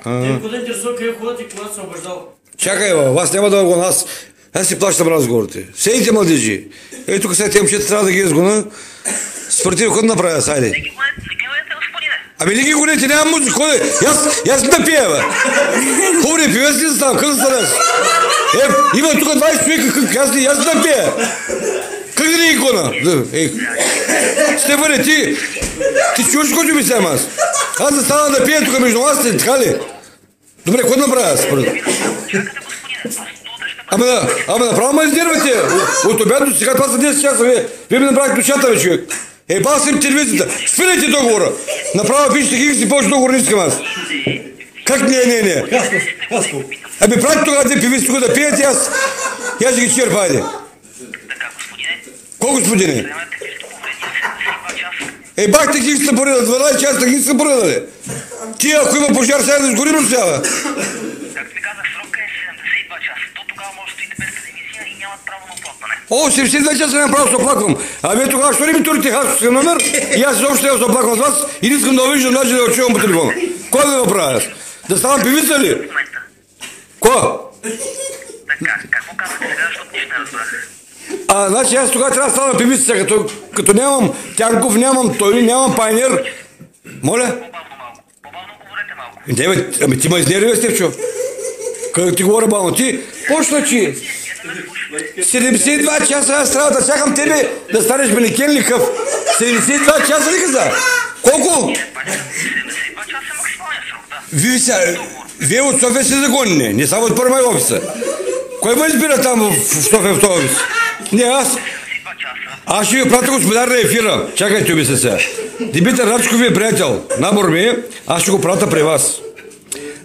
Те куда интересува къде ходят и кога се обаждава? Чакай, вас няма дълго, аз си плащам разговорите. Седите младежи. Ей, тук сега те момчета трябва да ги изгона. Спортив, какво да направя, сайде? Не ги гонете, господине. Ами не ги гонете, няма музика, ходи. Аз да пия, бе. Хубаво не пивец ли да ставам, къде да станеш? Има тук 20 човека, аз да пия. Как да не ги гона? Стефане, ти чуваш, който ми взема аз? Аз да стана да пия тук между вас, така ли? Добре, какво да направя аз? Ама направо ме издирвате. От обяд до сега, това са 10 часа. Вие ми направихте душата, бе, човек. Ебал съм телевизията. Спирайте договора. Направо пишете ги си повече договор не искам аз. Как не? Ами правите тогава те пивици тук да пиете, аз ще ги черпа, айде. Ко, господине? Бахте ги сте поредали, 12 часа ги сте поредали. Ти, ако има пожар, сега да сгорим от сега. Както ви казах, срока е 72 часа. До тогава може да стоите без телевизия и нямат право на оплакване. 72 часа нямам право да се оплаквам. Ами тогава, що ли ми турите хасовския номер? И аз изобщо ще се оплаквам с вас и не искам да виждам, значи да очувам по телефона. Кой да го правя аз? Да ставам певица ли? Ко? Така, какво казвате сега, защото нищо не разбрах? Значи аз тогава трябва да стана певица, като нямам Тянков, нямам Тойли, нямам Пайнер. Моля? По-бавно говорете малко. Ами ти ме изнервя, Стефчо. Как ти говоря бавно? Ти, почна че 72 часа аз трябва да чакам тебе да станеш манекен-ликъв. 72 часа ли каза? Колко? 72 часа е максималния срок, да. Вие от София сте загонени, не само от първа офиса. Кой ме избира там в София в този офис? Не, аз ще ви пратя господар на ефира. Чакайте оби се сега. Димитър Рачков ви е приятел. Набор ми е, аз ще го пратя при вас.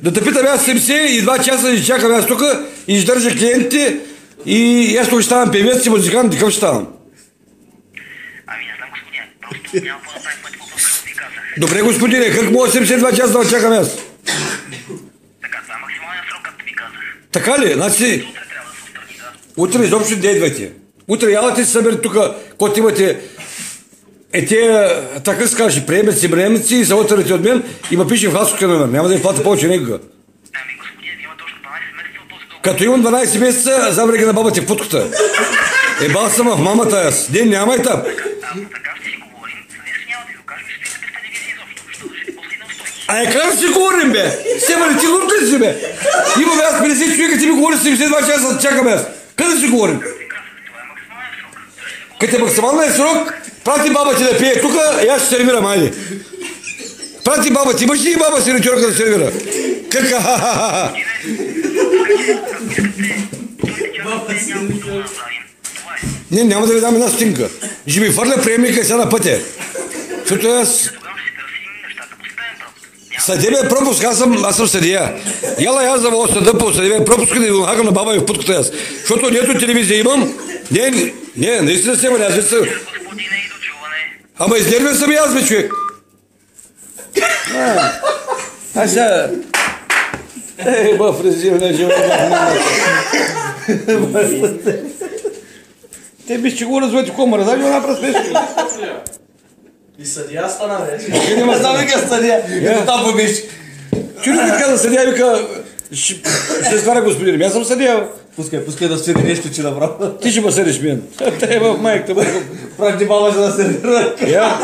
Да те питам аз 72 часа и чакам аз тук и издържа клиентите и аз тук ще ставам певец и музикант, такъв ще ставам. Ами не знам, господине, просто няма какво да правим пъти по-добре, както ви казах. Добре, господине, как мога 72 часа да чакам аз? Така, това е максималния срок, както ви казах. Така ли? Значи... Утре трябва да се отстрани, да. Утре изобщо не идвайте. Утре ялате се съберете тук, когато имате така се каже, приемници и се отървате от мен и ме пише в хасовския номер. Няма да ви платя повече никога. Ами, господине, ви имате още 12 месеца от този договор. Като имам 12 месеца, забрега на бабата в путката. Бал съм в мамата аз. Не, няма и там. Така ще си говорим. Съдейство няма да ви го кажем, ще стоите без телевизия изобщо. Ще държите после неустойки. Как ще си говорим, бе? Сема ли ти лупка си, бе? Имаме аз 50 човека, ти ми говори 72 часа, чакаме аз. Къде си говорим? Като е максималният срок, прати баба ти да пие тук и аз ще сервирам, айде. Прати баба ти, имаш ли баба сервитьорка да сервира? Кака, ха-ха-ха. Не, няма да ви дам една стинка. Ще ми фърля приемника сега на пътя. Защото аз... Съдебен пропуск, аз съм съдия. Яла аз за съда по съдебен пропуск да го нахагам на баба и в путката аз. Защото нето телевизия имам. Не, наистина се мъря, аз не съм. Ама изнервен съм и аз, бе, човек. Аз сега... фрезиране, живота. Те биш, че го развоите комара, дай го направо спешно. И съдия стана, бе. Не знам вика съдия, като там побиш. Чули ми каза съдия, вика, ще сваря господин, аз съм съдия. Пускай да свири нещо, че направо. Ти ще ме съдиш мен. Те е в майката. Прати баба, за да се... Я?